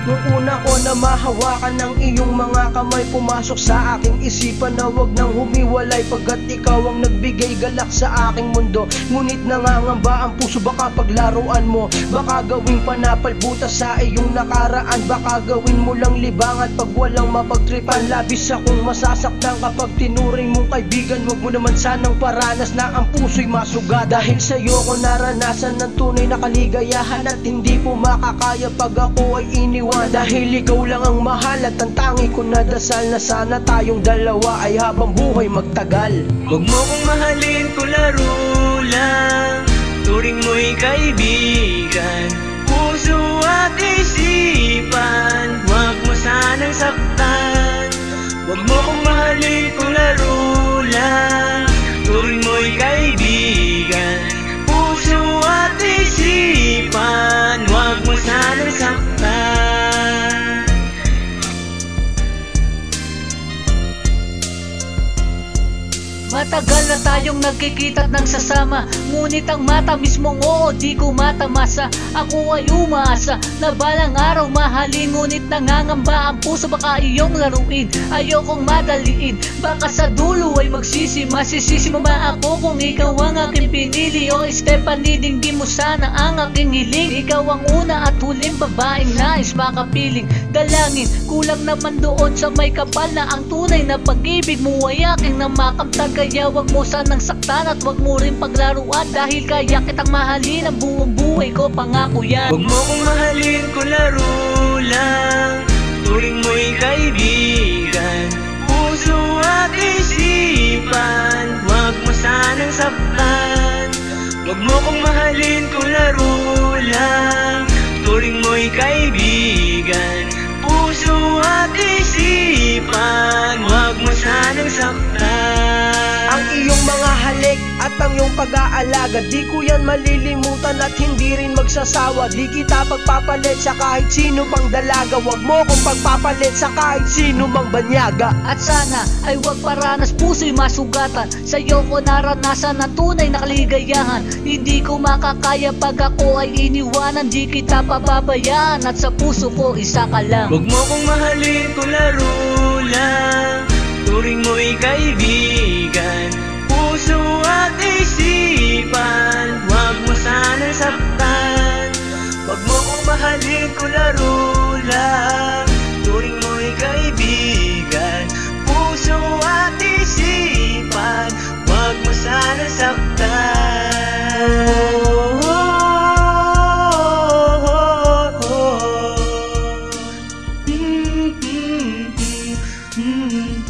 Nung una ko na mahawakan ng iyong mga kamay, pumasok sa aking isipan na wag nang humiwalay, pagkat ikaw ang nagbigay galak sa aking mundo. Ngunit nangangamba ang puso, baka paglaruan mo, baka gawing panapalbutas sa iyong nakaraan, baka gawin mo lang libangan pag walang mapagtripan. Labis akong masasaktan kapag tinuring mong kaibigan, wag mo naman sanang paranas na ang puso'y masugat. Dahil sa'yo ko naranasan ng tunay na kaligayahan, at hindi po makakaya pag ako ay iniwan. Dahil ikaw lang ang mahal, at ang tangi ko na dasal na sana tayong dalawa ay habang buhay magtagal. Huwag mo kong mahalin ko laro lang, turing mo'y kaibigan, puso at isipan, huwag mo sanang saktan. Huwag mo kong mahalin ko laro lang, turing mo'y kaibigan, puso at isipan, huwag mo sanang saktan. Matagal na tayong nagkikita at nagsasama, ngunit ang mata mismong oo di ko matamasa. Ako ay umaasa na balang araw mahalin, ngunit nangangamba ang puso baka iyong laruin. Ayokong madaliin, baka sa dulo ay magsisi. Masisisi mo ba ako kung ikaw ang aking pinili? O Stephanie, dinggin mo sana ang aking hiling. Ikaw ang una at huling babaeng nais makapiling. Dalangin, kulang naman doon sa may kapal na ang tunay na pag-ibig mo ay aking namakamtag. Kaya wag mo sanang saktan at wag mo rin paglaruan, dahil kaya kitang mahalin ang buong buhay ko, pangako yan. Huwag mo kong mahalin ko laro lang, turing mo'y kaibigan, puso at isipan, wag mo sanang saktan. Huwag mo kong mahalin ko laro lang, turing mo'y kaibigan, puso at isipan, wag mo sanang saktan. Ang iyong mga halik at ang iyong pag-aalaga, di ko yan malilimutan at hindi rin magsasawa. Di kita pagpapalit sa kahit sino pang dalaga, wag mo kong pagpapalit sa kahit sino mang banyaga. At sana ay wag paranas, puso'y masugatan, sa'yo ko naranasan ang tunay na kaligayahan. Hindi ko makakaya pag ako ay iniwanan, di kita pababayaan at sa puso ko isa ka lang. Huwag mo kong mahalin ko laro lang, turing mo'y kaibigan, puso at isipan, wag mo sanang saktan. Wag mo kong mahalin ko laro lang, turing mo'y kaibigan, puso at isipan, wag mo sanang saktan. Mm-hmm.